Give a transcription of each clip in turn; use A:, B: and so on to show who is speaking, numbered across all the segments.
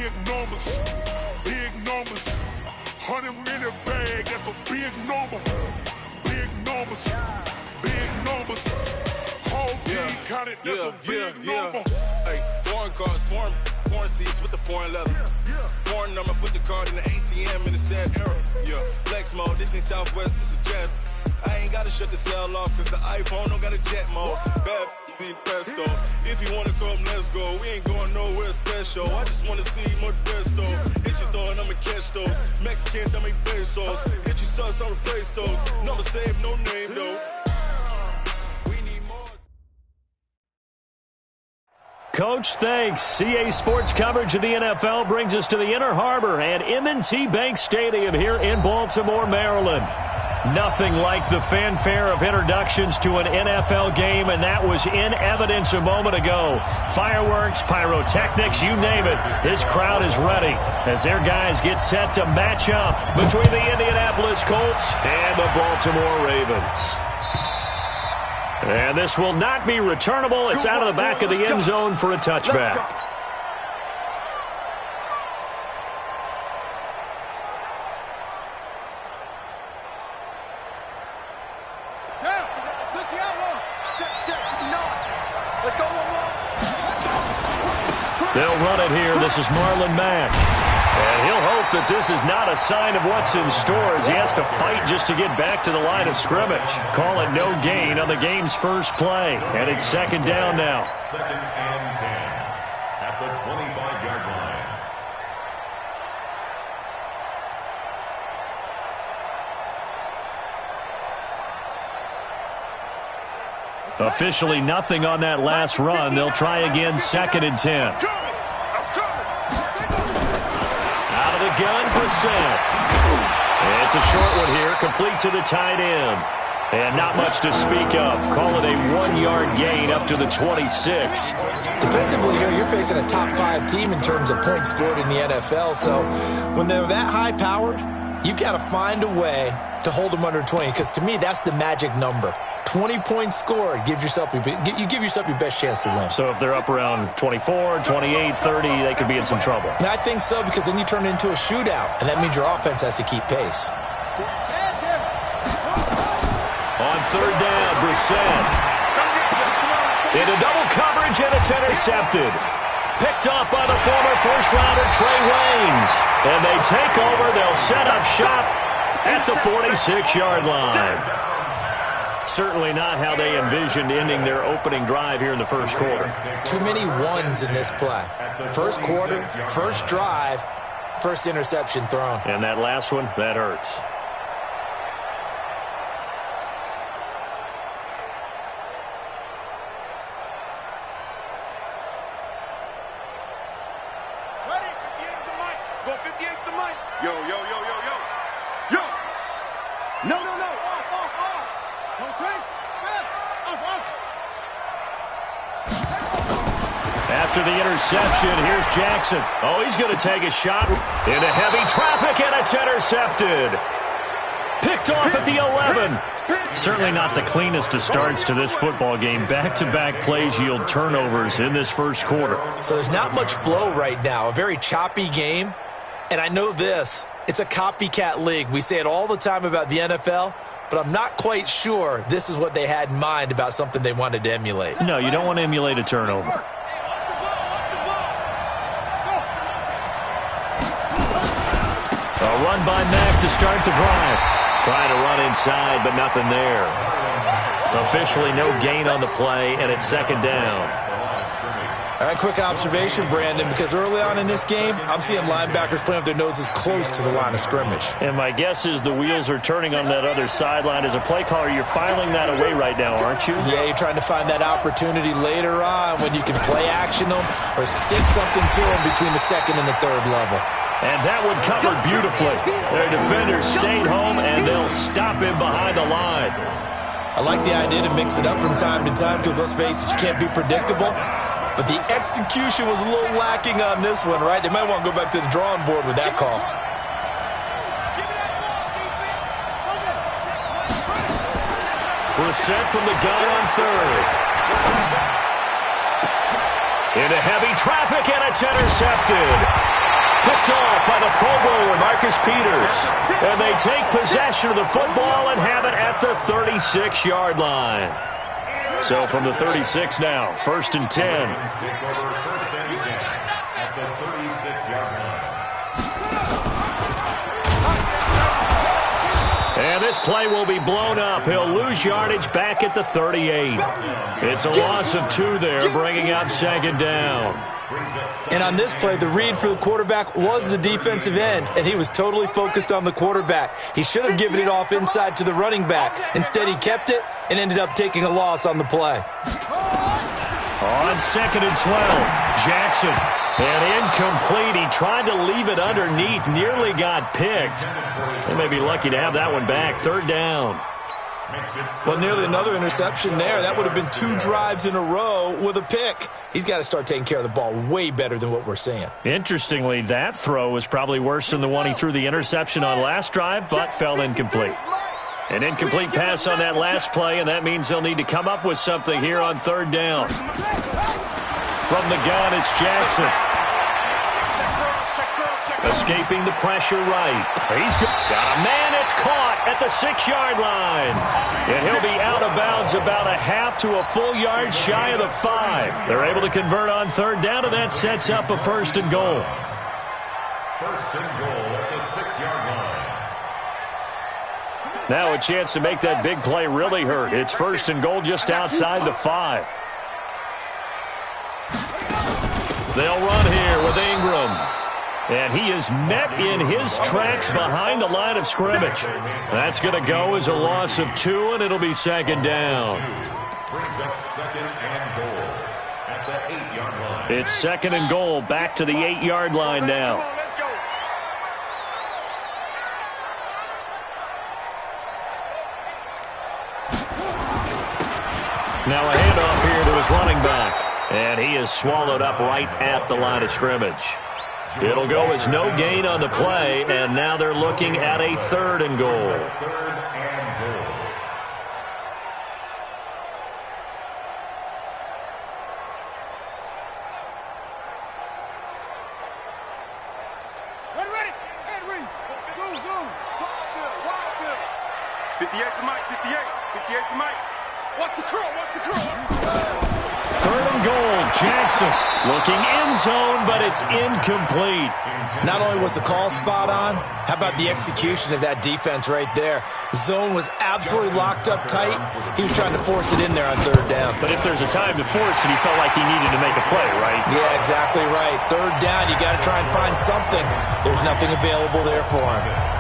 A: big numbers, big numbers. 100 minute bag, that's a big number. Big numbers, big numbers. Whole team counted, that's a big number.
B: Hey, foreign cars, foreign seats with the foreign leather. Foreign number, put the card in the ATM in the sad era. Yeah, flex mode, this ain't Southwest, this is jet. I ain't gotta shut the cell off, cause the iPhone don't got a jet mode. Bad be pesto. If you wanna come, let's go. We ain't going nowhere special. I just wanna see more desto. Hit your throw and I'ma catch those. Mexican, dummy pesos. Hit your sus, I'll replace those. Number save, no name though.
C: Coach, thanks. CA Sports coverage of the NFL brings us to the Inner Harbor and M&T Bank Stadium here in Baltimore, Maryland. Nothing like the fanfare of introductions to an NFL game, and that was in evidence a moment ago. Fireworks, pyrotechnics, you name it. This crowd is ready as their guys get set to match up between the Indianapolis Colts and the Baltimore Ravens. And this will not be returnable. It's out of the back of the end zone for a touchback. They'll run it here. This is Marlon Mack. And he'll hope that this is not a sign of what's in store as he has to fight just to get back to the line of scrimmage. Call it no gain on the game's first play. And it's second down now.
D: Second and 10 at the 25-yard line.
C: Officially nothing on that last run. They'll try again, second and 10. Out of the gun, Brissett. It's a short one here, complete to the tight end. And not much to speak of. Call it a 1-yard gain up to the 26.
E: Defensively here, you're facing a top-5 team in terms of points scored in the NFL. So when they're that high-powered, you've got to find a way to hold them under 20. Because to me, that's the magic number. 20 points scored, you give yourself your best chance to win.
C: So if they're up around 24, 28, 30, they could be in some trouble.
E: I think so, because then you turn it into a shootout, and that means your offense has to keep pace.
C: On third down, Brissett. Into double coverage, and it's intercepted. Picked off by the former first-rounder Trey Waynes. And they take over. They'll set up shop at the 46-yard line. Certainly not how they envisioned ending their opening drive here in the first quarter.
E: Too many ones in this play. First quarter, first drive, first interception thrown.
C: And that last one, that hurts.
A: Ready? 58's the mic. Go 58's the mic. Yo, yo, yo, yo, yo. Yo. No, no, no. Off.
C: After the interception, here's Jackson. Oh, he's going to take a shot into heavy traffic, and it's intercepted. Picked off at the 11. Certainly not the cleanest of starts to this football game. Back-to-back plays yield turnovers in this first quarter.
E: So there's not much flow right now. A very choppy game. And I know this. It's a copycat league. We say it all the time about the NFL. But I'm not quite sure this is what they had in mind about something they wanted to emulate.
C: No, you don't want to emulate a turnover. A run by Mack to start the drive. Trying to run inside, but nothing there. Officially no gain on the play, and it's second down.
E: All right, quick observation, Brandon, because early on in this game, I'm seeing linebackers playing with their noses close to the line of scrimmage.
C: And my guess is the wheels are turning on that other sideline. As a play caller, you're filing that away right now, aren't you?
E: Yeah, you're trying to find that opportunity later on when you can play action them or stick something to them between the second and the third level.
C: And that one covered beautifully. Their defenders stayed home, and they'll stop him behind the line.
E: I like the idea to mix it up from time to time because, let's face it, you can't be predictable. But the execution was a little lacking on this one, right? They might want to go back to the drawing board with that call.
C: Brissett from the gun on third. Into heavy traffic, and it's intercepted. Picked off by the Pro Bowler, Marcus Peters. And they take possession of the football and have it at the 36-yard line. So from the 36 now, 1st and 10.
D: First and 10 at the 36-yard line.
C: And this play will be blown up. He'll lose yardage back at the 38. It's a loss of 2 there, bringing up 2nd down.
E: And on this play, the read for the quarterback was the defensive end, and he was totally focused on the quarterback. He should have given it off inside to the running back. Instead, he kept it and ended up taking a loss on the play.
C: On 2nd and 12, Jackson. And incomplete. He tried to leave it underneath, nearly got picked. They may be lucky to have that one back. 3rd down.
E: Well, nearly another interception there. That would have been 2 drives in a row with a pick. He's got to start taking care of the ball way better than what we're seeing.
C: Interestingly, that throw was probably worse than the one he threw the interception on last drive, but fell incomplete. An incomplete pass on that last play, and that means they'll need to come up with something here on 3rd down. From the gun, it's Jackson. Escaping the pressure right. He's got a man. It's caught at the 6-yard line. And he'll be out of bounds about a half to a full yard shy of the 5. They're able to convert on 3rd down, and that sets up a 1st and goal.
D: 1st and goal at the 6-yard line.
C: Now a chance to make that big play really hurt. It's 1st and goal just outside the 5. They'll run here with Ingram. And he is met in his tracks behind the line of scrimmage. That's going to go as a loss of 2, and it'll be 2nd down.
D: Brings up 2nd and goal at the 8-yard line.
C: It's 2nd and goal, back to the 8-yard line now. Now a handoff here to his running back. And he is swallowed up right at the line of scrimmage. It'll go as no gain on the play, and now they're looking at a 3rd and goal.
D: 3rd and goal.
F: Ready? Henry! Zoom! 58 to Mike, 58 to Mike. Watch the curl!
C: 3rd and goal, Jackson looking in zone, but it's incomplete.
E: Not only was the call spot on, how about the execution of that defense right there? Zone was absolutely locked up tight. He was trying to force it in there on 3rd down.
C: But if there's a time to force it, he felt like he needed to make a play, right?
E: Yeah, exactly right. 3rd down, you got to try and find something. There's nothing available there for him.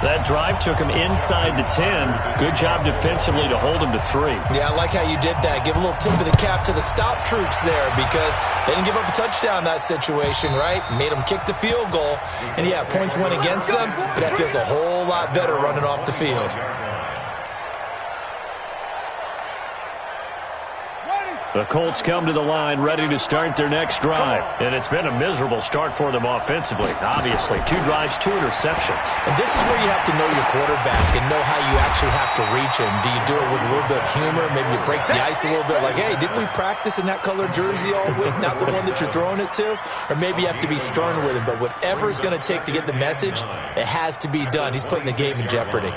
C: That drive took him inside the 10. Good job defensively to hold him to 3.
E: Yeah, I like how you did that. Give a little tip of the cap to the stop troops there because they didn't give up a touchdown in that situation, right? Made them kick the field goal. And, yeah, points went against them, but that feels a whole lot better running off the field.
C: The Colts come to the line ready to start their next drive. And it's been a miserable start for them offensively. Obviously, 2 drives, 2 interceptions.
E: And this is where you have to know your quarterback and know how you actually have to reach him. Do you do it with a little bit of humor? Maybe you break the ice a little bit like, hey, didn't we practice in that colored jersey all week? Not the one that you're throwing it to? Or maybe you have to be stern with him. But whatever it's going to take to get the message, it has to be done. He's putting the game in jeopardy.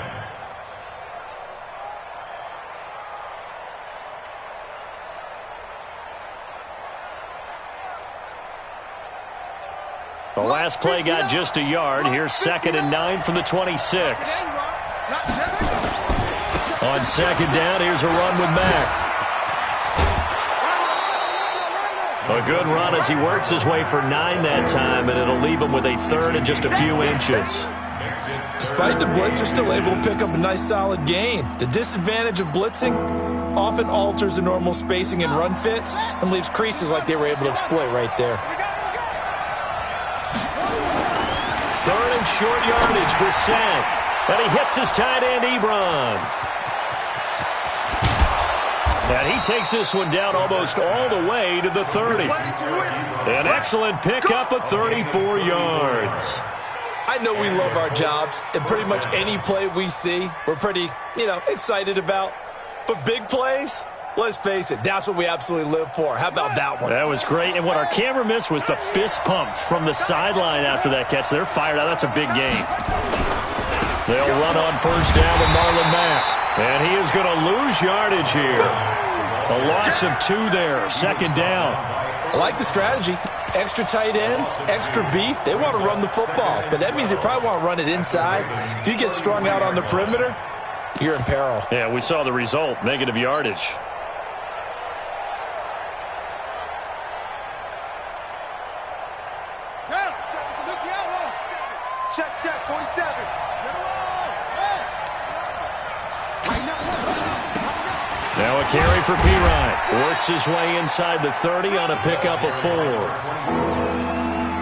C: The last play got just a yard. Here's 2nd and 9 from the 26. On 2nd down, here's a run with Mack. A good run as he works his way for 9 that time, and it'll leave him with a 3rd and just a few inches.
E: Despite the blitz, they're still able to pick up a nice solid gain. The disadvantage of blitzing often alters the normal spacing and run fits and leaves creases like they were able to exploit right there.
C: 3rd and short yardage, Brissett. And he hits his tight end, Ebron. And he takes this one down almost all the way to the 30. An excellent pickup of 34 yards.
E: I know we love our jobs, and pretty much any play we see, we're pretty, excited about. But big plays, Let's face it, that's what we absolutely live for. How about that one?
C: That was great. And what our camera missed was the fist pump from the sideline after that catch. They're fired out. That's a big game. They'll run on first down with Marlon Mack. And he is going to lose yardage here. A loss of 2 there. Second down.
E: I like the strategy. Extra tight ends, extra beef. They want to run the football, but that means they probably want to run it inside. If you get strung out on the perimeter, you're in peril.
C: Yeah, we saw the result. Negative yardage.
F: Check, 47.
C: Now a carry for Pirine. Works his way inside the 30 on a pickup of 4.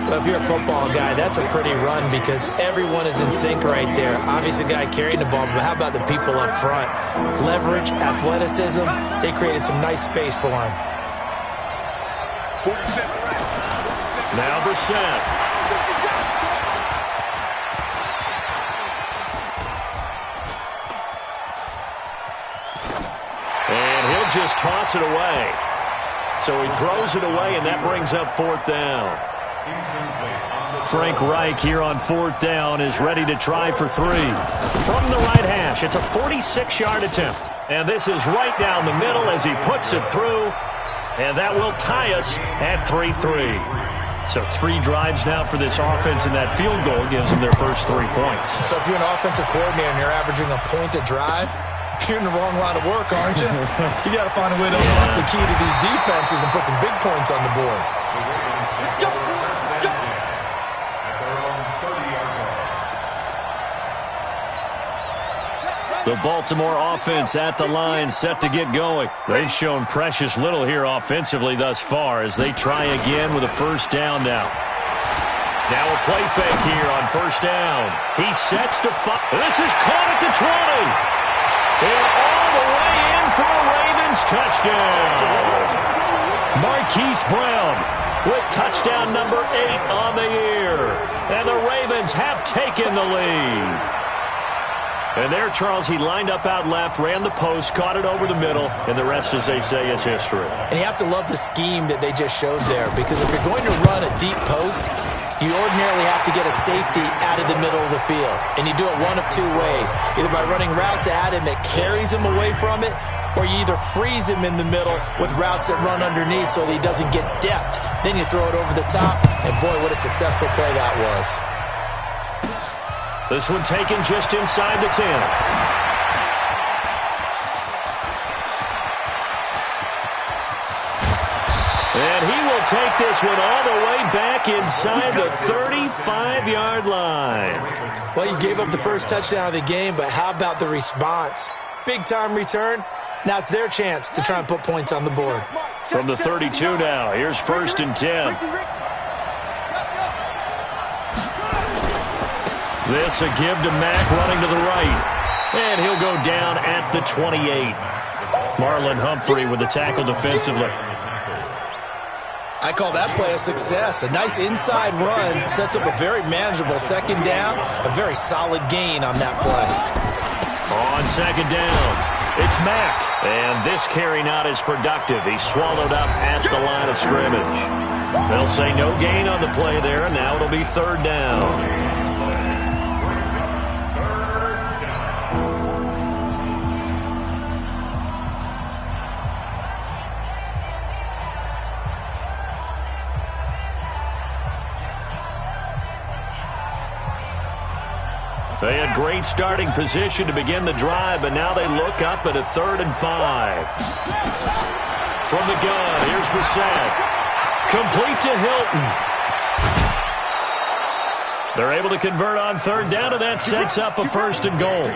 E: Well, if you're a football guy, that's a pretty run because everyone is in sync right there. Obviously, the guy carrying the ball, but how about the people up front? Leverage, athleticism, they created some nice space for him.
F: 47.
C: Now Brissett. Just toss it away. So he throws it away, and that brings up 4th down. Frank Reich here on 4th down is ready to try for 3. From the right hash, it's a 46-yard attempt. And this is right down the middle as he puts it through. And that will tie us at 3-3. So 3 drives now for this offense, and that field goal gives them their first 3 points.
E: So if you're an offensive coordinator and you're averaging a point a drive, you're in the wrong line of work, aren't you? You got to find a way to unlock the key to these defenses and put some big points on the board.
F: Let's go.
C: The Baltimore offense at the line, set to get going. They've shown precious little here offensively thus far as they try again with a first down now. Now a play fake here on first down. He sets to fire. This is caught at the 20. And all the way in for a Ravens touchdown. Marquise Brown with touchdown number 8 on the year. And the Ravens have taken the lead. And there, Charles, he lined up out left, ran the post, caught it over the middle, and the rest, as they say, is history.
E: And you have to love the scheme that they just showed there, because if you're going to run a deep post, you ordinarily have to get a safety out of the middle of the field. And you do it one of 2 ways, either by running routes at him that carries him away from it, or you either freeze him in the middle with routes that run underneath so that he doesn't get depth. Then you throw it over the top, and boy, what a successful play that was.
C: This one taken just inside the 10. And he will take this one all the way back inside the 35-yard line.
E: Well, you gave up the first touchdown of the game, but how about the response? Big-time return. Now it's their chance to try and put points on the board.
C: From the 32 now, here's 1st and 10. This a give to Mack running to the right. And he'll go down at the 28. Marlon Humphrey with the tackle defensively.
E: I call that play a success. A nice inside run sets up a very manageable second down. A very solid gain on that play.
C: On second down, it's Mack. And this carry not as productive. He's swallowed up at the line of scrimmage. They'll say no gain on the play there. Now it'll be 3rd down. They had great starting position to begin the drive, but now they look up at a 3rd and 5. From the gun, here's Brissett. Complete to Hilton. They're able to convert on 3rd down, and that sets up a 1st and goal.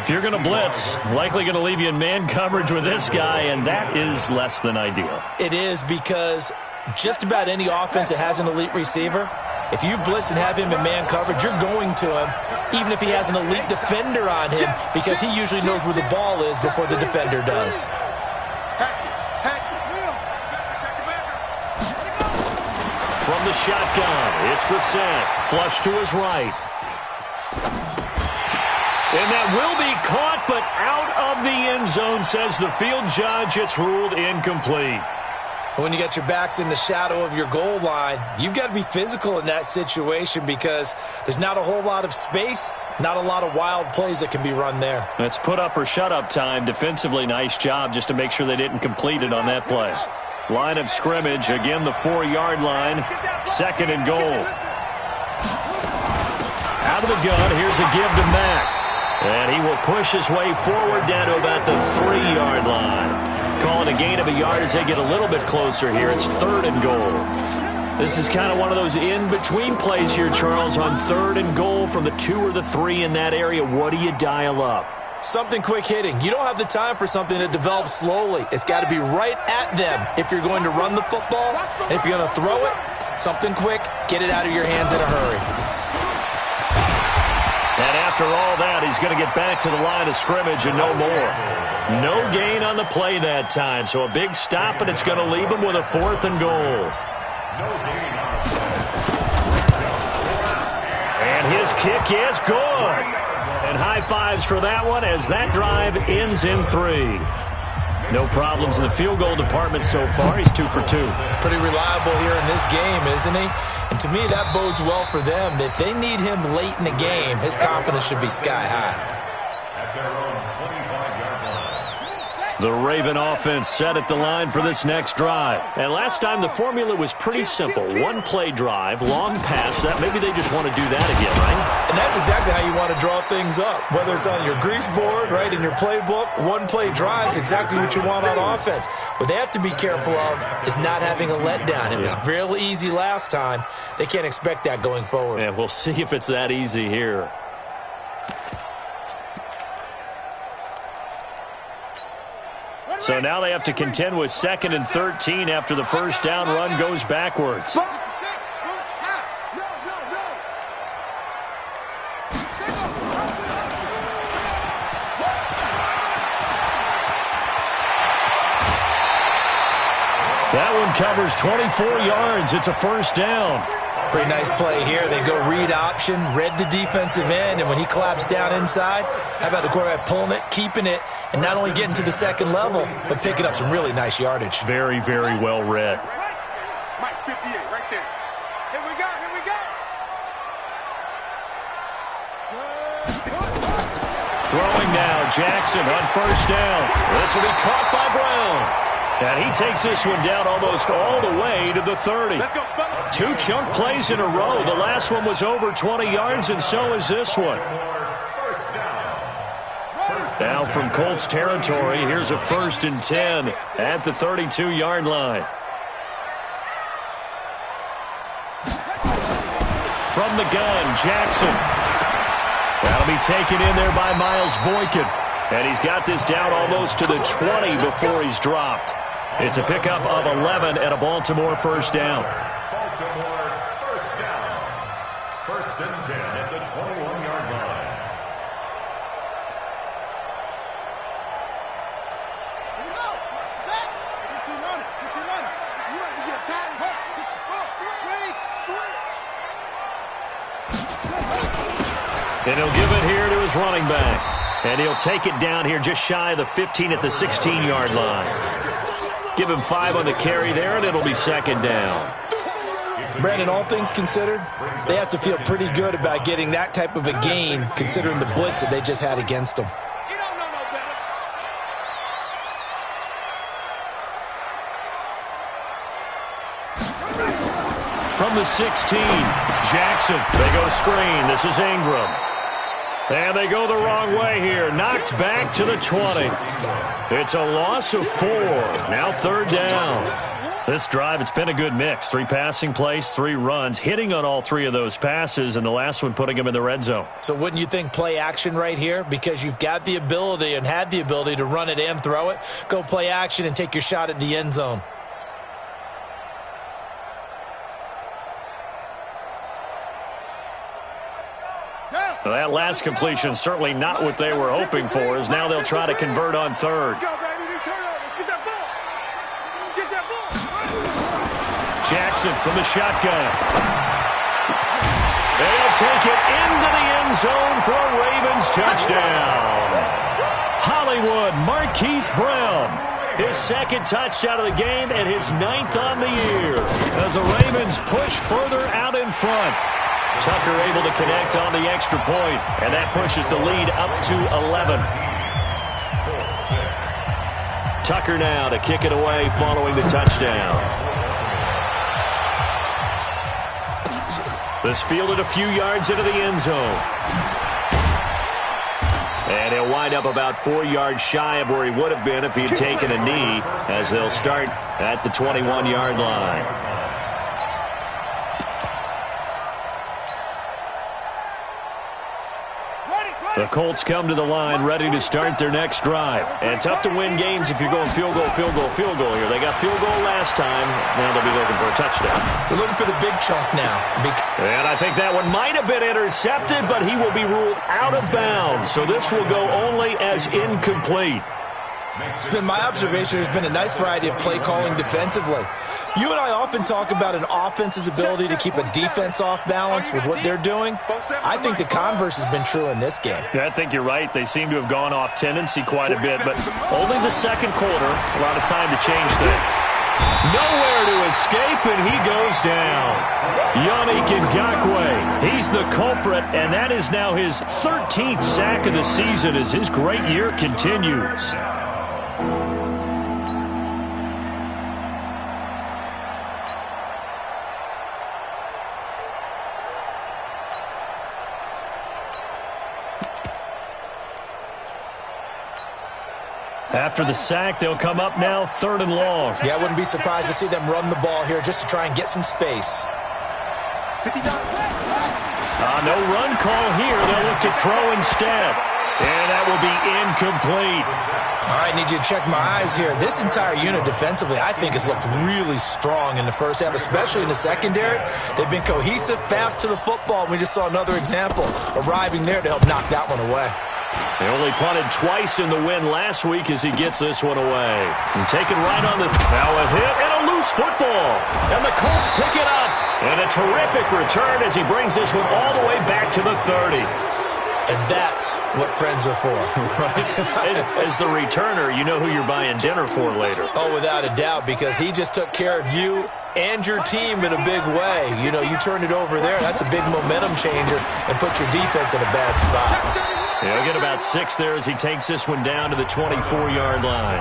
C: If you're going to blitz, likely going to leave you in man coverage with this guy, and that is less than ideal.
E: It is, because just about any offense that has an elite receiver, if you blitz and have him in man coverage, you're going to him, even if he has an elite defender on him, because he usually knows where the ball is before the defender does.
C: From the shotgun, it's Brissett. Flush to his right. And that will be caught, but out of the end zone, says the field judge. It's ruled incomplete.
E: When you got your backs in the shadow of your goal line, you've got to be physical in that situation because there's not a whole lot of space, not a lot of wild plays that can be run there.
C: That's put up or shut up time. Defensively, nice job just to make sure they didn't complete it on that play. Line of scrimmage, again the 4-yard line, 2nd and goal. Out of the gun, here's a give to Mack. And he will push his way forward down to about the 3-yard line. Calling a gain of a yard as they get a little bit closer here. It's 3rd and goal. This is kind of one of those in-between plays here, Charles, on 3rd and goal from the 2 or the 3 in that area. What do you dial up?
E: Something quick hitting. You don't have the time for something to develop slowly. It's got to be right at them if you're going to run the football. And if you're going to throw it, something quick, get it out of your hands in a hurry.
C: And after all that, he's going to get back to the line of scrimmage and no more. No gain on the play that time. So a big stop, and it's going to leave him with a 4th and goal. And his kick is good. And high fives for that one as that drive ends in 3. No problems in the field goal department so far. He's 2 for 2.
E: Pretty reliable here in this game, isn't he? And to me, that bodes well for them. If they need him late in the game, his confidence should be sky high.
D: At their own 25-yard line.
C: The Raven offense set at the line for this next drive. And last time the formula was pretty simple. 1-play drive, long pass. That maybe they just want to do that again, right?
E: And that's exactly how you want to draw things up. Whether it's on your grease board, right, in your playbook, 1-play drive is exactly what you want on offense. What they have to be careful of is not having a letdown. It was real easy last time. They can't expect that going forward.
C: And we'll see if it's that easy here. So now they have to contend with 2nd and 13 after the first down run goes backwards. That one covers 24 yards. It's a first down.
E: Pretty nice play here. They go read option, read the defensive end, and when he collapsed down inside, how about the quarterback pulling it, keeping it, and not only getting to the 2nd level, but picking up some really nice yardage.
C: Very, very well read.
F: Mike 58, right there. Here we go, here we go.
C: Throwing now, Jackson on first down. This will be caught by Brown. And he takes this one down almost all the way to the 30.
F: Let's go, fellas.
C: 2 chunk plays in a row. The last one was over 20 yards, and so is this one. Now from Colts territory, here's a 1st and 10 at the 32-yard line. From the gun, Jackson. That'll be taken in there by Miles Boykin. And he's got this down almost to the 20 before he's dropped. It's a pickup of 11 and a Baltimore first down.
D: Baltimore first down. 1st and 10 at the 21-yard line.
F: Here we go. Set. Get 2 running. Get 2 running. You have to get tight and hard. 6 4.
C: And he'll give it here to his running back. And he'll take it down here just shy of the 15 at the 16-yard line. Give him 5 on the carry there, and it'll be 2nd down.
E: Brandon, all things considered, they have to feel pretty good about getting that type of a gain considering the blitz that they just had against them.
F: You don't know no better.
C: From the 16, Jackson. They go screen. This is Ingram. And they go the wrong way here. Knocked back to the 20. It's a loss of 4. Now 3rd down. This drive, it's been a good mix. 3 passing plays, 3 runs, hitting on all 3 of those passes, and the last one putting them in the red zone.
E: So wouldn't you think play action right here? Because you've got the ability and had the ability to run it and throw it. Go play action and take your shot at the end zone.
C: Well, that last completion certainly not what they were hoping for, as now they'll try to convert on 3rd.
F: Go, baby. Turn over. Get that ball. Get that ball.
C: Jackson from the shotgun. They'll take it into the end zone for a Ravens touchdown. Hollywood Marquise Brown, his second touchdown of the game and his 9th on the year as the Ravens push further out in front. Tucker able to connect on the extra point, and that pushes the lead up to 11. Tucker now to kick it away following the touchdown. This fielded a few yards into the end zone. And he'll wind up about 4 yards shy of where he would have been if he had taken a knee, as they'll start at the 21-yard line. The Colts come to the line ready to start their next drive. And tough to win games if you're going field goal, field goal, field goal here. They got field goal last time. Now they'll be looking for a touchdown.
E: They're looking for the big chunk now.
C: And I think that one might have been intercepted, but he will be ruled out of bounds. So this will go only as incomplete.
E: It's been my observation there's been a nice variety of play calling defensively. You and I often talk about an offense's ability to keep a defense off balance with what they're doing. I think the converse has been true in this game.
C: Yeah, I think you're right. They seem to have gone off tendency quite a bit, but only the second quarter, a lot of time to change things. Nowhere to escape, and he goes down. Yannick Ngakoue, he's the culprit, and that is now his 13th sack of the season as his great year continues. After the sack, they'll come up now 3rd and long.
E: Yeah, I wouldn't be surprised to see them run the ball here just to try and get some space.
C: No run call here. They'll look to throw instead. And that will be incomplete.
E: All right, need you to check my eyes here. This entire unit defensively, I think, has looked really strong in the first half, especially in the secondary. They've been cohesive, fast to the football. We just saw another example arriving there to help knock that one away.
C: They only punted twice in the win last week as he gets this one away. And taken right on the... Now a hit and a loose football. And the Colts pick it up. And a terrific return as he brings this one all the way back to the 30.
E: And that's what friends are for.
C: As the returner, you know who you're buying dinner for later.
E: Oh, without a doubt, because he just took care of you and your team in a big way. You know, you turned it over there. That's a big momentum changer and put your defense in a bad spot.
C: He'll get about 6 there as he takes this one down to the 24-yard line.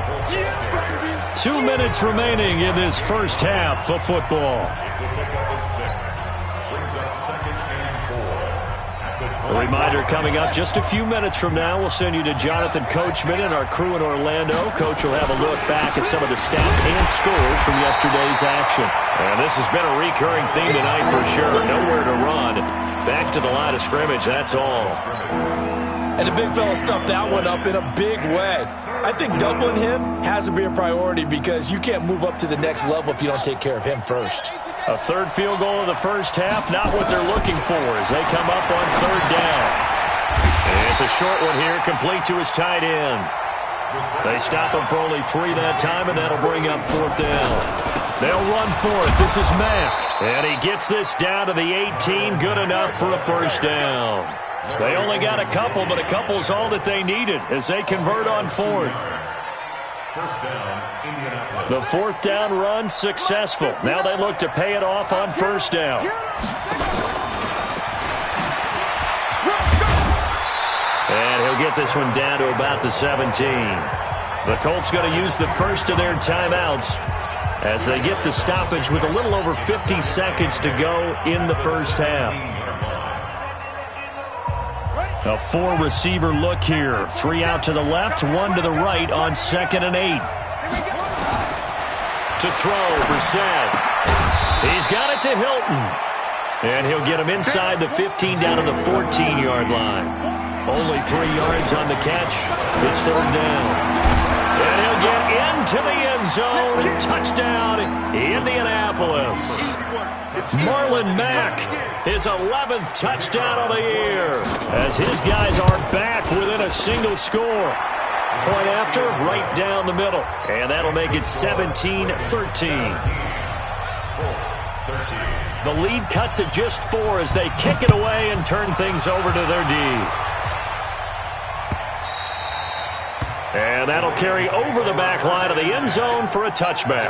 C: 2 minutes remaining in this first half of football. A reminder coming up just a few minutes from now. We'll send you to Jonathan Coachman and our crew in Orlando. Coach will have a look back at some of the stats and scores from yesterday's action. And this has been a recurring theme tonight for sure. Nowhere to run. Back to the line of scrimmage, that's all.
E: And the big fella stuffed that one up in a big way. I think doubling him has to be a priority because you can't move up to the next level if you don't take care of him first.
C: A third field goal of the first half, not what they're looking for as they come up on 3rd down. And it's a short one here, complete to his tight end. They stop him for only 3 that time, and that'll bring up 4th down. They'll run for it. This is Mack. And he gets this down to the 18, good enough for a first down. They only got a couple, but a couple's all that they needed as they convert on 4th. The 4th down run successful. Now they look to pay it off on 1st down. And he'll get this one down to about the 17. The Colts going to use the first of their timeouts as they get the stoppage with a little over 50 seconds to go in the first half. A 4-receiver look here. 3 out to the left, 1 to the right on 2nd and 8. To throw, Brissett. He's got it to Hilton. And he'll get him inside the 15 down to the 14-yard line. Only 3 yards on the catch. It's 3rd down. And he'll get into the end zone. Touchdown, Indianapolis. Marlon Mack, his 11th touchdown of the year, as his guys are back within a single score. Point after, right down the middle. And that'll make it 17-13. The lead cut to just 4 as they kick it away and turn things over to their D. And that'll carry over the back line of the end zone for a touchback.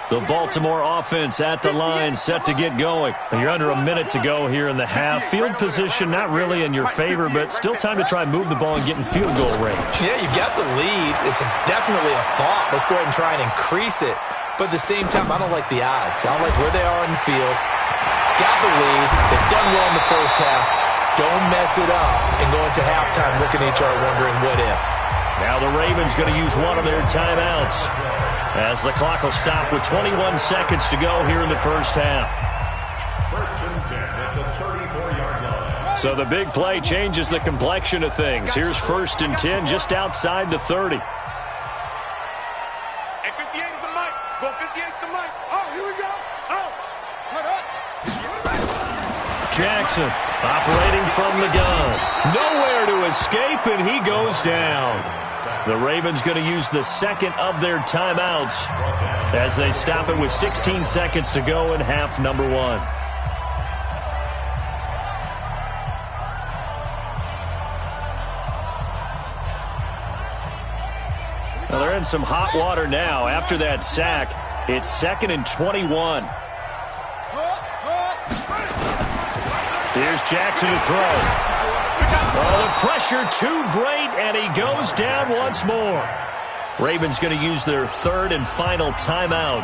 C: The Baltimore offense at the line, set to get going. You're under a minute to go here in the half. Field position not really in your favor, but still time to try and move the ball and get in field goal range. Yeah, you've got the lead. It's definitely a thought. Let's go ahead and try and increase it. But at the same time, I don't like the odds. I don't like where they are in the field. Got the lead. They've done well in the first half. Don't mess it up and go into halftime looking at each other wondering what if. Now the Ravens going to use one of their timeouts as the clock will stop with 21 seconds to go here in the first half.
D: First and 10 at the 34-yard line.
C: So the big play changes the complexion of things. Here's first and 10 just outside the 30.
F: Hey, 58 is the mic. Go 58 is the mic. Oh, here we go. Oh, cut up.
C: Jackson operating from the gun. Nowhere to escape, and he goes down. The Ravens going to use the second of their timeouts as they stop it with 16 seconds to go in half number 1. Well, they're in some hot water now. After that sack, it's 2nd and 21. Here's Jackson to throw. Oh, the pressure too great, and he goes down once more. Ravens going to use their third and final timeout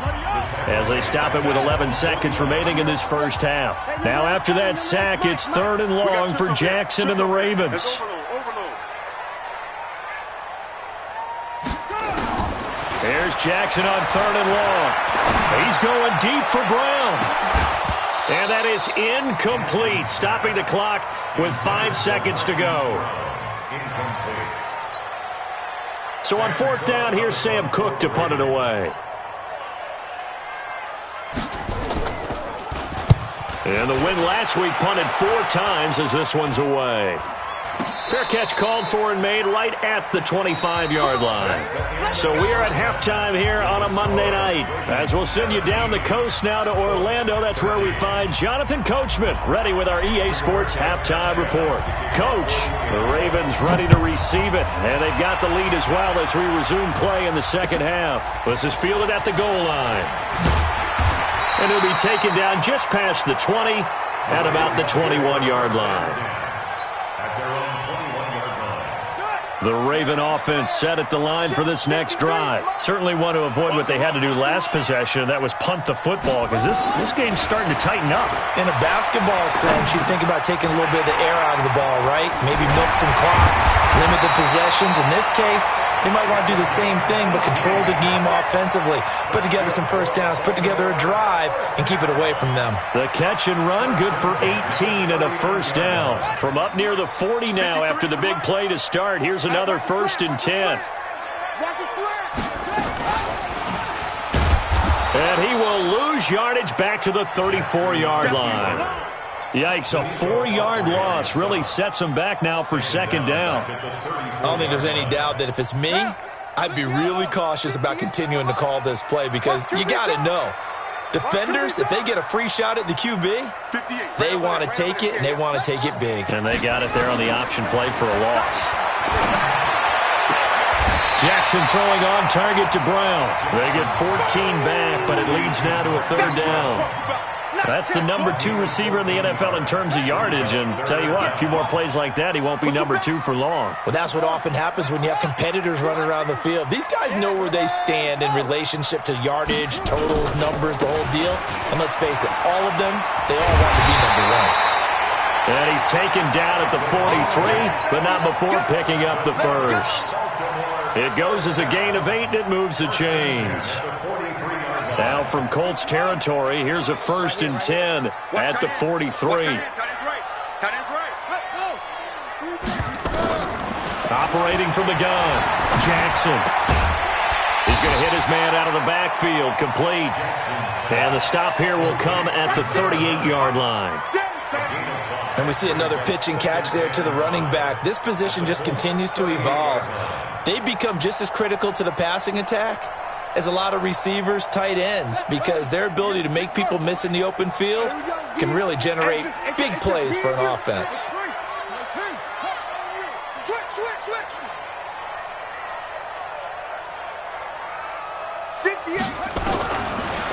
C: as they stop it with 11 seconds remaining in this first half. Now after that sack, it's 3rd and long for Jackson and the Ravens. There's Jackson on 3rd and long. He's going deep for Brown. And that is incomplete, stopping the clock with 5 seconds to go. So on 4th down, here's Sam Cook to punt it away. And the win last week punted 4 times as this one's away. Fair catch called for and made right at the 25-yard line. So we are at halftime here on a Monday night. As we'll send you down the coast now to Orlando, that's where we find Jonathan Coachman ready with our EA Sports halftime report. Coach, the Ravens ready to receive it, and they've got the lead as well as we resume play in the second half. This is fielded at the goal line. And he'll be taken down just past the 20 at about the 21-yard line. The Raven offense set at the line for this next drive. Certainly want to avoid what they had to do last possession. That was punt the football because this game's starting to tighten up. In a basketball sense, you think about taking a little bit of the air out of the ball, right? Maybe milk some clock, limit the possessions. In this case, they might want to do the same thing but control the game offensively. Put together some first downs, put together a drive, and keep it away from them. The catch and run, good for 18 and a first down. From up near the 40 now after the big play to start, here's another 1st and 10. And he will lose yardage back to the 34-yard line. Yikes, a 4-yard loss really sets him back now for 2nd down. I don't think there's any doubt that if it's me, I'd be really cautious about continuing to call this play because you got to know, defenders, if they get a free shot at the QB, they want to take it, and they want to take it big. And they got it there on the option play for a loss. Jackson throwing on target to Brown. They get 14 back, but it leads now to a 3rd down. That's the number 2 receiver in the NFL in terms of yardage, and tell you what, a few more plays like that, he won't be number 2 for long. Well, that's what often happens when you have competitors running around the field. These guys know where they stand in relationship to yardage, totals, numbers, the whole deal. And let's face it, all of them, they all want to be number 1. And he's taken down at the 43, but not before picking up the first. It goes as a gain of 8, and it moves the chains. Now from Colts territory, here's a 1st and 10 at the 43. Operating from the gun, Jackson. He's going to hit his man out of the backfield, complete. And the stop here will come at the 38-yard line. And we see another pitch and catch there to the running back. This position just continues to evolve. They become just as critical to the passing attack
E: is a lot of receivers, tight ends, because their ability to make people miss in the open field can really generate big plays for an offense.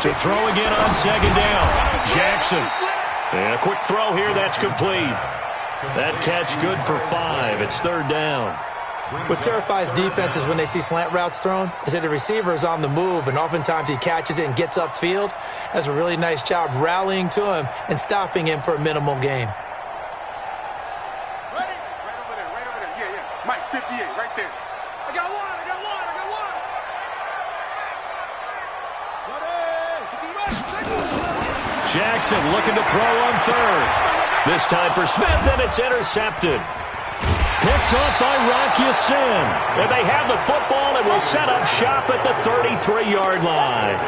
C: To throw again on second down. Jackson. And a quick throw here, that's complete. That catch good for 5. It's third down.
E: What terrifies defenses when they see slant routes thrown is that the receiver is on the move, and oftentimes he catches it and gets upfield. Does a really nice job rallying to him and stopping him for a minimal gain.
F: Ready? Right over there, right over there. Yeah, yeah. Mike, 58, right there. I got one.
C: Jackson looking to throw on third. This time for Smith, and it's intercepted. Picked up by Rocky Sin. And they have the football and will set up shop at the 33-yard line.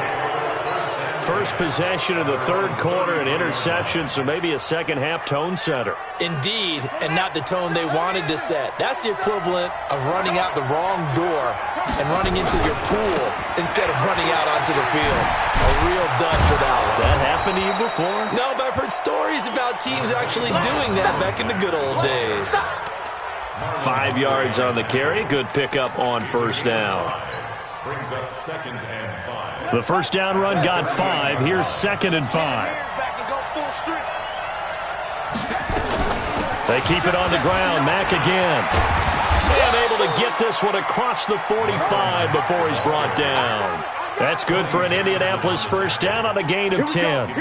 C: First possession of the third quarter, an interception, so maybe a second-half tone setter.
E: Indeed, and not the tone they wanted to set. That's the equivalent of running out the wrong door and running into your pool instead of running out onto the field. A real dud for that one.
C: Has that happened to you before?
E: No, but I've heard stories about teams actually doing that back in the good old days.
C: 5 yards on the carry. Good pickup on first down.
D: Brings up 2nd and 5.
C: The first down run got 5. Here's 2nd and 5. They keep it on the ground. Mack again. And able to get this one across the 45 before he's brought down. That's good for an Indianapolis first down on a gain of 10.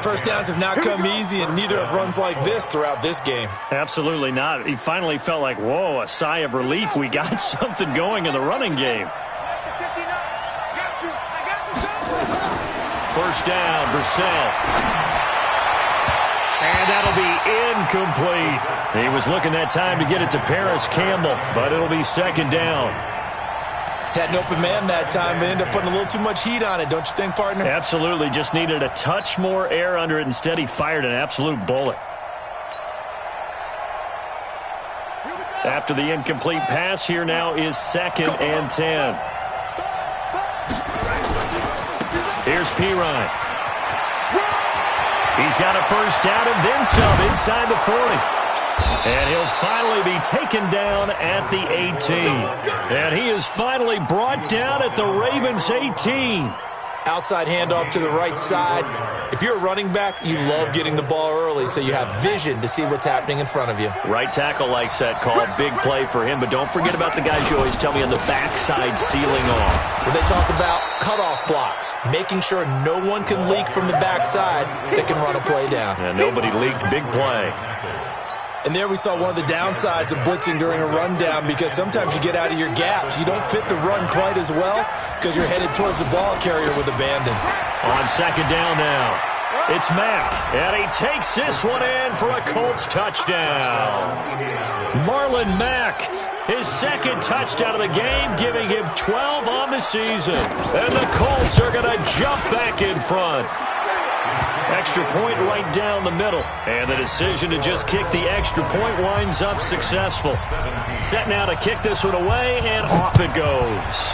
E: First downs have not come easy, and neither have runs like this throughout this game.
C: Absolutely not. He finally felt like, whoa, a sigh of relief. We got something going in the running game. First down, Brissett. And that'll be incomplete. He was looking that time to get it to Paris Campbell, but it'll be second down.
E: Had an open man that time, but ended up putting a little too much heat on it, don't you think, partner?
C: Absolutely. Just needed a touch more air under it. Instead, he fired an absolute bullet. After the incomplete pass, here now is 2nd and 10. Here's Pirine. He's got a first down and then some inside the 40. And he'll finally be taken down at the 18. And he is finally brought down at the Ravens 18.
E: Outside handoff to the right side. If you're a running back, you love getting the ball early so you have vision to see what's happening in front of you.
C: Right tackle likes that call. Big play for him. But don't forget about the guys you always tell me on the backside sealing off.
E: When they talk about cutoff blocks, making sure no one can leak from the backside that can run a play down.
C: And nobody leaked. Big play.
E: And there we saw one of the downsides of blitzing during a rundown, because sometimes you get out of your gaps. You don't fit the run quite as well because you're headed towards the ball carrier with abandon.
C: On second down now, it's Mack. And he takes this one in for a Colts touchdown. Marlon Mack, his second touchdown of the game, giving him 12 on the season. And the Colts are going to jump back in front. Extra point right down the middle. And the decision to just kick the extra point winds up successful. Set now to kick this one away, and off it goes.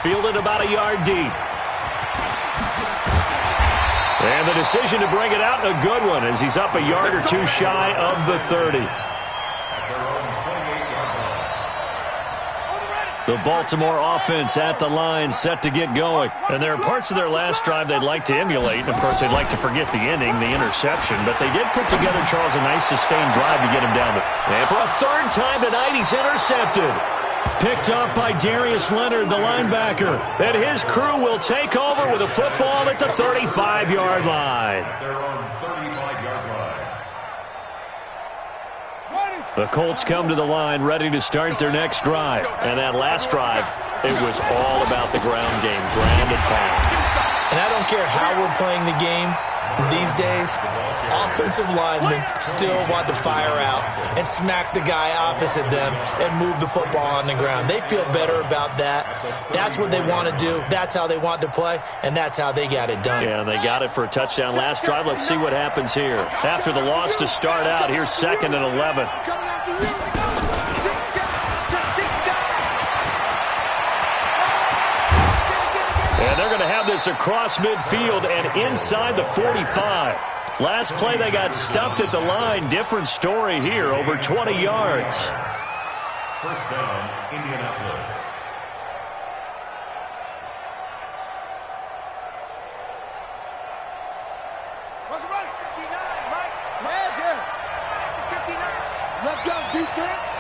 C: Fielded about a yard deep. And the decision to bring it out, a good one, as he's up a yard or two shy of the 30. The Baltimore offense at the line, set to get going. And there are parts of their last drive they'd like to emulate. And, of course, they'd like to forget the ending, the interception. But they did put together, Charles, a nice sustained drive to get him down. And for a third time tonight, he's intercepted. Picked up by Darius Leonard, the linebacker. And his crew will take over with a football at the 35-yard line. The Colts come to the line ready to start their next drive. And that last drive, it was all about the ground game, ground and pound.
E: And I don't care how we're playing the game these days, offensive linemen still want to fire out and smack the guy opposite them and move the football on the ground. They feel better about that. That's what they want to do. That's how they want to play, and that's how they got it done.
C: Yeah, they got it for a touchdown last drive. Let's see what happens here. After the loss to start out, here's 2nd and 11. And they're going to have this across midfield and inside the 45. Last play, they got stuffed at the line. Different story here, over 20 yards.
D: First down, Indianapolis.
F: Let's go, defense.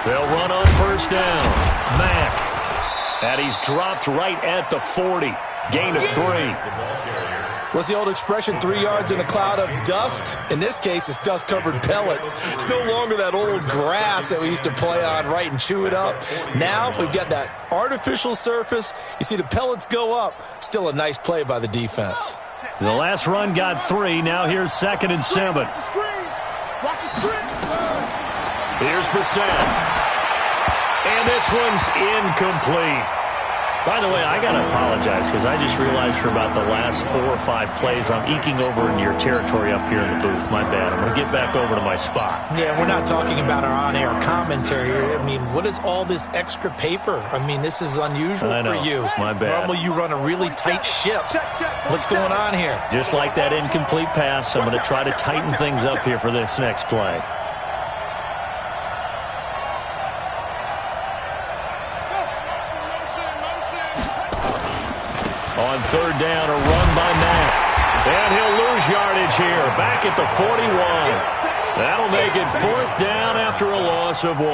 C: They'll run on first down. Mack. And he's dropped right at the 40. Gain of 3.
E: What's the old expression, 3 yards in a cloud of dust? In this case, it's dust-covered pellets. It's no longer that old grass that we used to play on, right, and chew it up. Now we've got that artificial surface. You see the pellets go up. Still a nice play by the defense.
C: The last run got 3. Now here's 2nd and 7.
F: Watch the screen.
C: Here's Brissett. And this one's incomplete. By the way, I got to apologize because I just realized for about the last 4 or 5 plays I'm eking over into your territory up here in the booth. My bad. I'm going to get back over to my spot.
E: Yeah, we're not talking about our on-air commentary here. I mean, what is all this extra paper? I mean, this is unusual for you.
C: My bad.
E: Normally you run a really tight ship. What's going on here?
C: Just like that incomplete pass, I'm going to try to tighten things up here for this next play. On third down, a run by Mack. And he'll lose yardage here. Back at the 41. That'll make it 4th down after a loss of 1.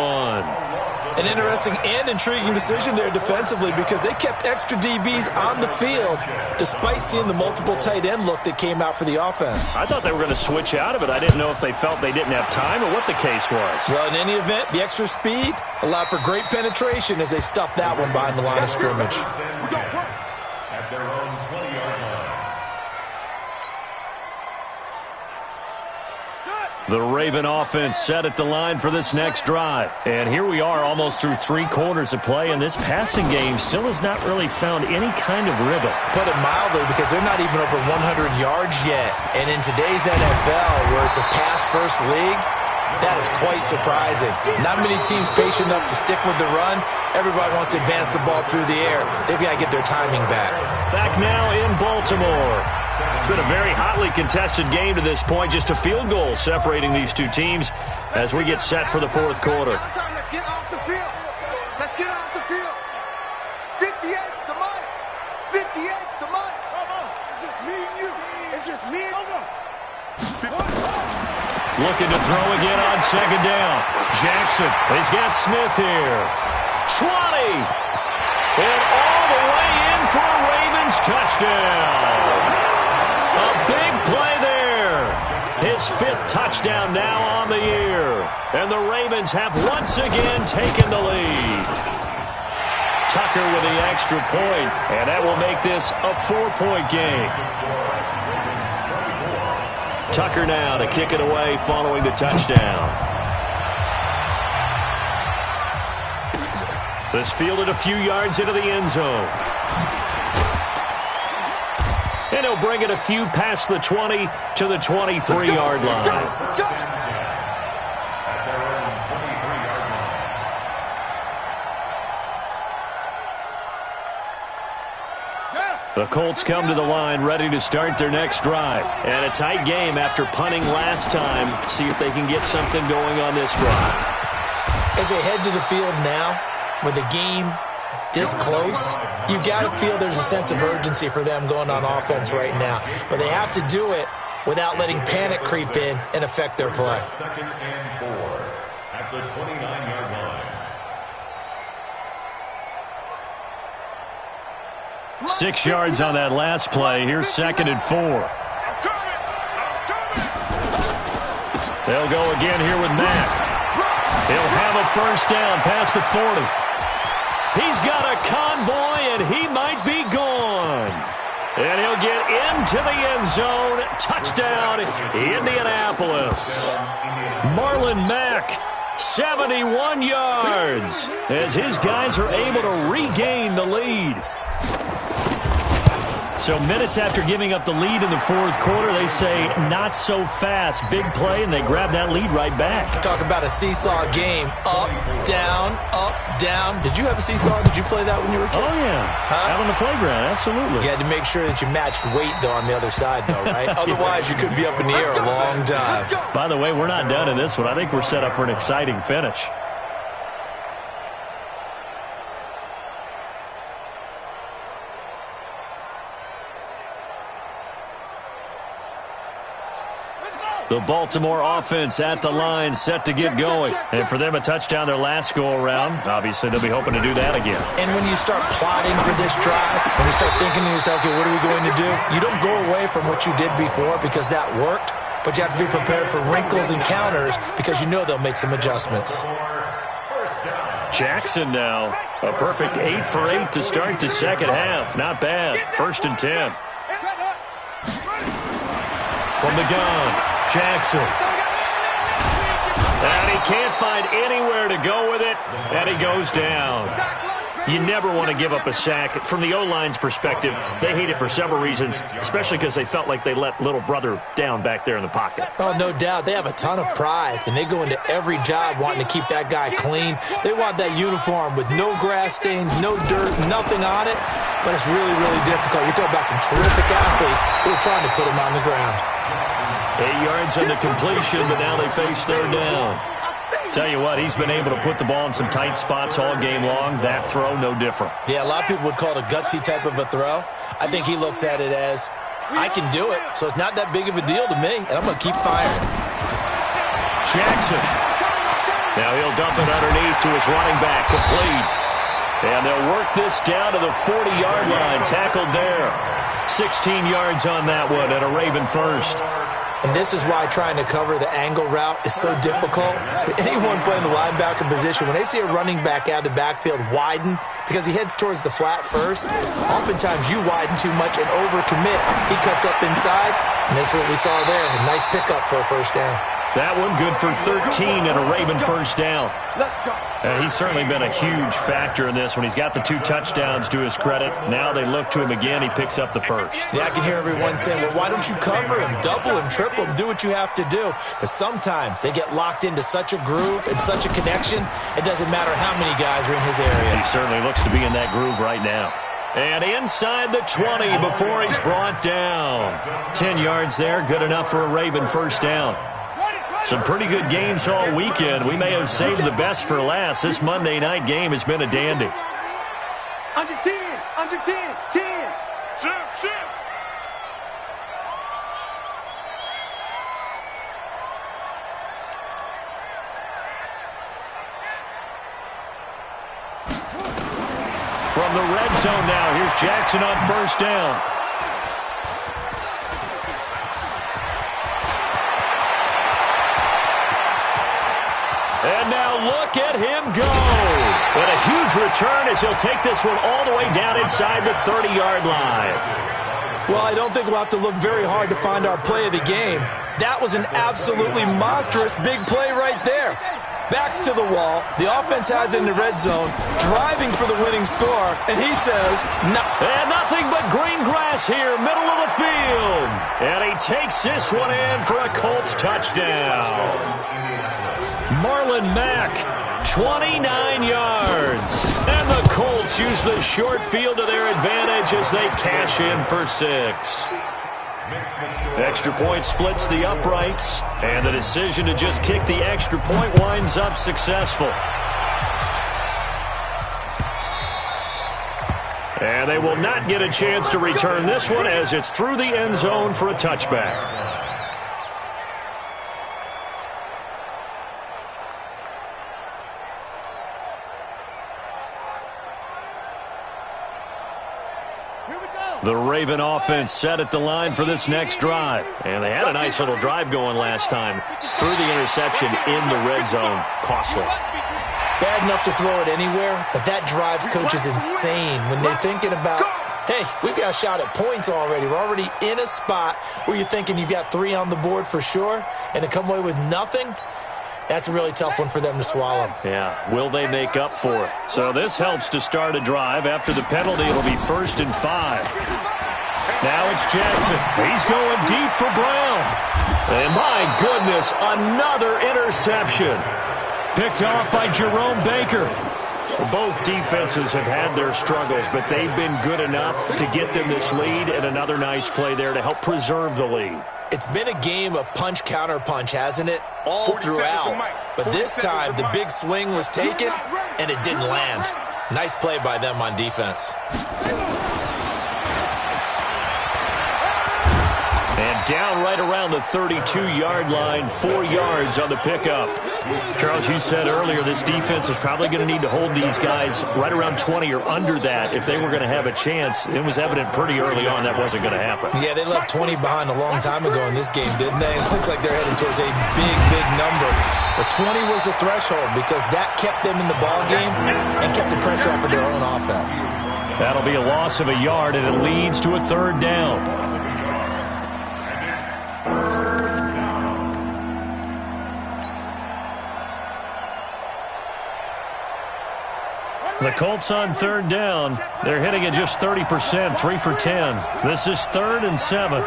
E: An interesting and intriguing decision there defensively because they kept extra DBs on the field despite seeing the multiple tight end look that came out for the offense.
C: I thought they were going to switch out of it. I didn't know if they felt they didn't have time or what the case was.
E: Well, in any event, the extra speed allowed for great penetration as they stuffed that one behind the line of scrimmage.
D: At their own 20-yard line.
C: The Raven offense set at the line for this next drive. And here we are almost through 3 quarters of play, and this passing game still has not really found any kind of rhythm.
E: Put it mildly, because they're not even over 100 yards yet. And in today's NFL, where it's a pass-first league, that is quite surprising. Not many teams patient enough to stick with the run. Everybody wants to advance the ball through the air. They've got to get their timing back.
C: Back now in Baltimore. It's been a very hotly contested game to this point. Just a field goal separating these two teams as we get set for the 4th quarter.
F: Let's get off the field. Let's get off the field. 58's the money. 58's the money. Come on. It's just me and you. It's just me and you.
C: Looking to throw again on 2nd down. Jackson has got Smith here. 20. And all the way in for a Ravens touchdown. A big play there. His 5th touchdown now on the year. And the Ravens have once again taken the lead. Tucker with the extra point, and that will make this a 4-point game. Tucker now to kick it away following the touchdown. This fielded a few yards into the end zone. And he'll bring it a few past the 20 to the 23-yard line. The Colts come to the line ready to start their next drive. And a tight game after punting last time. See if they can get something going on this drive.
E: As they head to the field now, with the game this close, you've got to feel there's a sense of urgency for them going on offense right now. But they have to do it without letting panic creep in and affect their play.
D: 2nd and 4 at the 29-yard line.
C: 6 yards on that last play. Here's 2nd and 4. They'll go again here with Mack. He'll have a first down past the 40. He's got a convoy, and he might be gone. And he'll get into the end zone. Touchdown, Indianapolis. Marlon Mack, 71 yards, as his guys are able to regain the lead. So minutes after giving up the lead in the fourth quarter, they say not so fast. Big play, and they grab that lead right back.
E: Talk about a seesaw game. Up, down, up, down. Did you have a seesaw? Did you play that when you were a kid?
C: Oh, yeah. Out on the playground, absolutely.
E: You had to make sure that you matched weight, though, on the other side, though, right? Otherwise, you could be up in the air a long time.
C: By the way, we're not done in this one. I think we're set up for an exciting finish. The Baltimore offense at the line, set to get going. And for them, a touchdown their last go-around. Obviously, they'll be hoping to do that again.
E: And when you start plotting for this drive, when you start thinking to yourself, okay, what are we going to do? You don't go away from what you did before because that worked, but you have to be prepared for wrinkles and counters because you know they'll make some adjustments.
C: Jackson now, a perfect 8 for 8 to start the second half. Not bad. 1st and 10. From the gun, Jackson. And he can't find anywhere to go with it, and he goes down. You never want to give up a sack. From the O-line's perspective, they hate it for several reasons, especially because they felt like they let little brother down back there in the pocket.
E: Oh, no doubt. They have a ton of pride, and they go into every job wanting to keep that guy clean. They want that uniform with no grass stains, no dirt, nothing on it, but it's really, really difficult. You're talking about some terrific athletes who are trying to put him on the ground.
C: 8 yards on the completion, but now they face 3rd down. Tell you what, he's been able to put the ball in some tight spots all game long. That throw, no different.
E: Yeah, a lot of people would call it a gutsy type of a throw. I think he looks at it as, I can do it, so it's not that big of a deal to me, and I'm going to keep firing.
C: Jackson. Now he'll dump it underneath to his running back, complete. And they'll work this down to the 40-yard line, tackled there. 16 yards on that one, and a Raven first.
E: And this is why trying to cover the angle route is so difficult. Anyone playing the linebacker position, when they see a running back out of the backfield widen, because he heads towards the flat first, oftentimes you widen too much and overcommit. He cuts up inside, and that's what we saw there. A nice pickup for a 1st down.
C: That one good for 13 and a Raven 1st down.
F: Let's go.
C: He's certainly been a huge factor in this when he's got the 2 touchdowns to his credit. Now they look to him again. He picks up the 1st.
E: Yeah, I can hear everyone saying, well, why don't you cover him, double him, triple him, do what you have to do. But sometimes they get locked into such a groove and such a connection, it doesn't matter how many guys are in his area.
C: He certainly looks to be in that groove right now. And inside the 20 before he's brought down. 10 yards there, good enough for a Raven 1st down. Some pretty good games all weekend. We may have saved the best for last. This Monday night game has been a dandy.
F: Under 10, under 10, 10. Shift.
C: From the red zone now, here's Jackson on 1st down. And now look at him go. And a huge return as he'll take this one all the way down inside the 30-yard line.
E: Well, I don't think we'll have to look very hard to find our play of the game. That was an absolutely monstrous big play right there. Backs to the wall. The offense has it in the red zone, driving for the winning score, and he says, no.
C: And nothing but green grass here, middle of the field. And he takes this one in for a Colts touchdown. Marlon Mack, 29 yards. And the Colts use the short field to their advantage as they cash in for 6. Extra point splits the uprights, and the decision to just kick the extra point winds up successful. And they will not get a chance to return this one as it's through the end zone for a touchback. The Raven offense set at the line for this next drive. And they had a nice little drive going last time. Through the interception in the red zone. Costly.
E: Bad enough to throw it anywhere, but that drives coaches insane when they're thinking about, hey, we've got a shot at points already. We're already in a spot where you're thinking you've got 3 on the board for sure, and to come away with nothing, that's a really tough one for them to swallow.
C: Yeah, will they make up for it? So this helps to start a drive. After the penalty, it'll be 1st and 5. Now it's Jackson. He's going deep for Brown. And my goodness, another interception. Picked off by Jerome Baker. Both defenses have had their struggles, but they've been good enough to get them this lead, and another nice play there to help preserve the lead.
E: It's been a game of punch-counter-punch, hasn't it? All throughout. But this time, the big swing was taken, and it didn't land. Nice play by them on defense.
C: And down right around the 32-yard line, 4 yards on the pickup. Charles, you said earlier this defense is probably going to need to hold these guys right around 20 or under that if they were going to have a chance. It was evident pretty early on that wasn't going to happen.
E: Yeah, they left 20 behind a long time ago in this game, didn't they? It looks like they're headed towards a big, big number. But 20 was the threshold because that kept them in the ballgame and kept the pressure off of their own offense.
C: That'll be a loss of a yard, and it leads to a third down. The Colts on third down. They're hitting it just 30%, 3 for 10. This is 3rd and 7.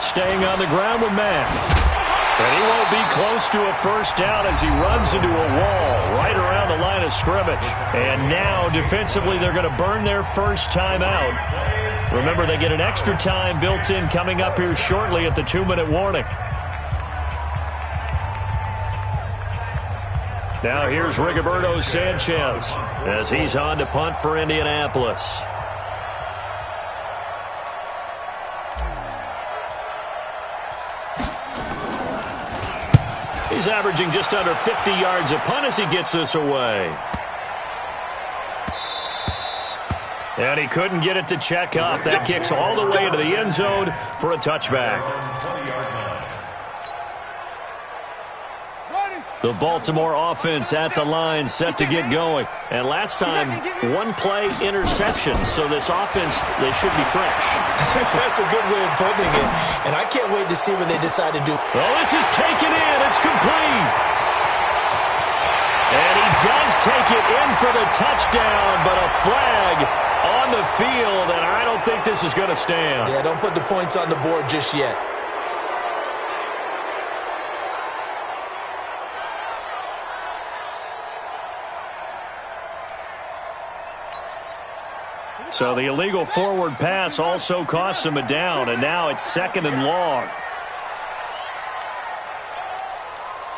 C: Staying on the ground with Mack. And he won't be close to a first down as he runs into a wall right around the line of scrimmage. And now, defensively, they're going to burn their first time out. Remember, they get an extra time built in coming up here shortly at the 2-minute warning. Now here's Rigoberto Sanchez as he's on to punt for Indianapolis. He's averaging just under 50 yards a punt as he gets this away. And he couldn't get it to check up. That kicks all the way into the end zone for a touchback. The Baltimore offense at the line, set to get going. And last time, one-play interception. So this offense, they should be fresh.
E: That's a good way of putting it. And I can't wait to see what they decide to do.
C: Well, this is taken in. It's complete. And he does take it in for the touchdown, but a flag on the field, and I don't think this is going to stand.
E: Yeah, don't put the points on the board just yet.
C: So the illegal forward pass also costs him a down, and now it's 2nd and long.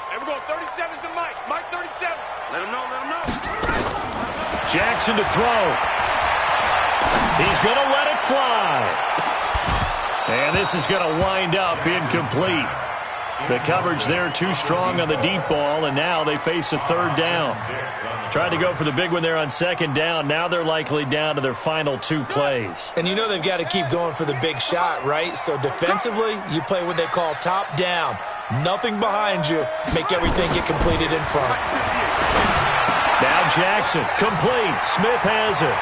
F: Hey, we're going 37's the Mike. Mike 37. Let him know, let him know.
C: Jackson to throw. He's going to let it fly. And this is going to wind up incomplete. The coverage there too strong on the deep ball, and now they face a third down. Tried to go for the big one there on 2nd down. Now they're likely down to their final 2 plays.
E: And you know they've got to keep going for the big shot, right? So defensively, you play what they call top down. Nothing behind you. Make everything get completed in front.
C: Now Jackson, complete. Smith has it.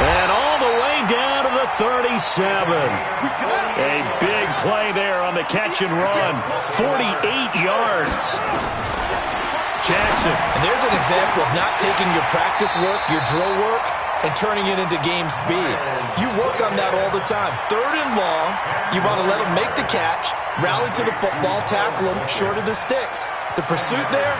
C: And all the way down to the 37. A big play there on the catch and run. 48 yards. Jackson.
E: And there's an example of not taking your practice work, your drill work, and turning it into game speed. You work on that all the time. 3rd and long, you want to let them make the catch, rally to the football, tackle them short of the sticks. The pursuit there,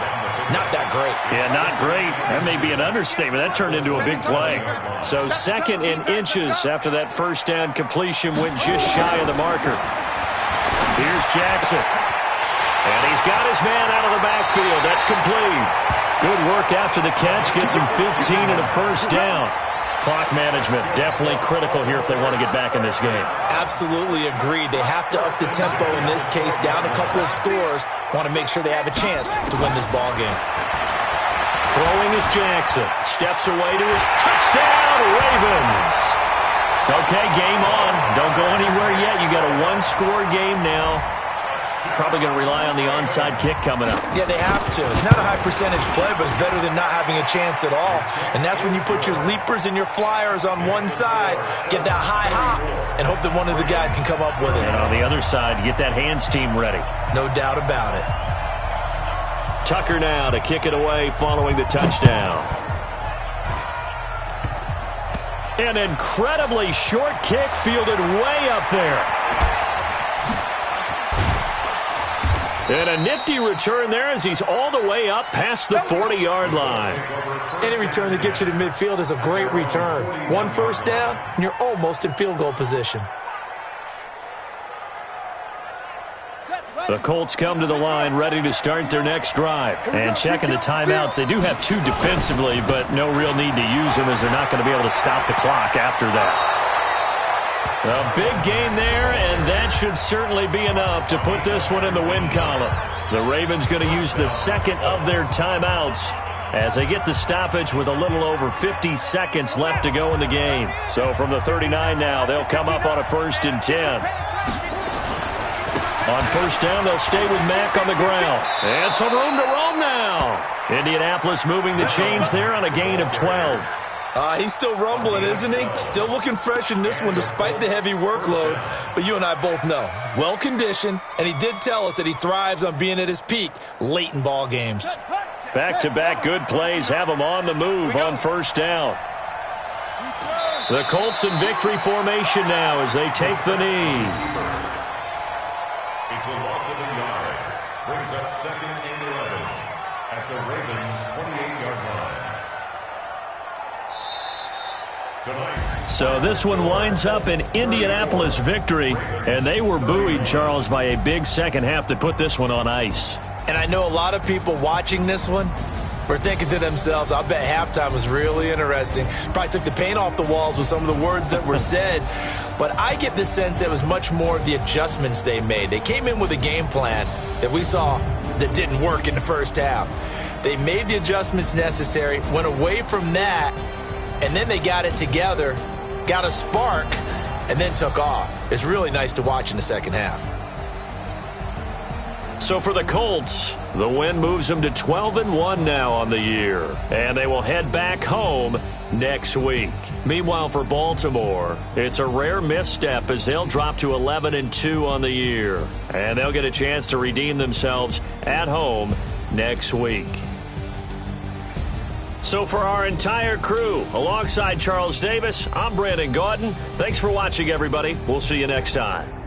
E: not that great.
C: Yeah, not great. That may be an understatement. That turned into a big play. So 2nd and inches after that first down completion went just shy of the marker. Here's Jackson. And he's got his man out of the backfield. That's complete. Good work after the catch. Gets him 15 and a first down. Clock management definitely critical here if they want to get back in this game.
E: Absolutely agreed. They have to up the tempo in this case, down a couple of scores. Want to make sure they have a chance to win this ball game.
C: Throwing is Jackson. Steps away to his touchdown, Ravens. Okay, game on. Don't go anywhere yet. You got a 1-score game now. Probably going to rely on the onside kick coming up.
E: Yeah, they have to. It's not a high percentage play, but it's better than not having a chance at all. And that's when you put your leapers and your flyers on one side, get that high hop, and hope that one of the guys can come up with it.
C: And on the other side, you get that hands team ready.
E: No doubt about it.
C: Tucker now to kick it away following the touchdown. An incredibly short kick fielded way up there. And a nifty return there as he's all the way up past the 40-yard line.
E: Any return that gets you to midfield is a great return. One first down, and you're almost in field goal position.
C: The Colts come to the line ready to start their next drive. And checking the timeouts, they do have two defensively, but no real need to use them as they're not going to be able to stop the clock after that. A big gain there, and that should certainly be enough to put this one in the win column. The Ravens going to use the second of their timeouts as they get the stoppage with a little over 50 seconds left to go in the game. So from the 39 now, they'll come up on a 1st and 10. On first down, they'll stay with Mack on the ground. And some room to roam now. Indianapolis moving the chains there on a gain of 12.
E: He's still rumbling, isn't he? Still looking fresh in this one despite the heavy workload. But you and I both know, well-conditioned, and he did tell us that he thrives on being at his peak late in ball games.
C: Back-to-back good plays have him on the move on first down. The Colts in victory formation now as they take the knee.
D: It's a loss of a yard. Brings up 2nd and 11 at the Ravens' 28-yard line. Tonight.
C: So this one winds up an Indianapolis victory, and they were buoyed, Charles, by a big second half that put this one on ice.
E: And I know a lot of people watching this one were thinking to themselves, I bet halftime was really interesting. Probably took the paint off the walls with some of the words that were said. But I get the sense that it was much more of the adjustments they made. They came in with a game plan that we saw that didn't work in the first half. They made the adjustments necessary, went away from that, and then they got it together, got a spark, and then took off. It's really nice to watch in the second half.
C: So for the Colts, the win moves them to 12-1 now on the year. And they will head back home next week. Meanwhile, for Baltimore, it's a rare misstep as they'll drop to 11-2 on the year. And they'll get a chance to redeem themselves at home next week. So for our entire crew, alongside Charles Davis, I'm Brandon Gaudin. Thanks for watching, everybody. We'll see you next time.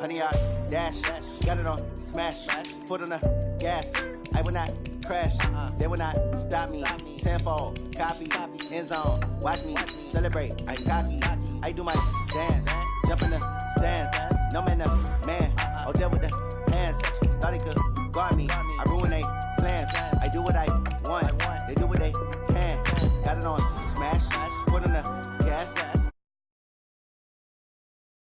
G: honey, I dash. Got it on smash. Foot on the gas. I will not crash. They will not stop me. Tenfold, copy, end zone. Watch me celebrate. I'm cocky. I do my dance. Jump in the stands. No man, the man. Oh, deal with the hands. Thought he could guard me. I ruin they plans. I do what I want. They do what they can. Got it on smash. Foot on the gas.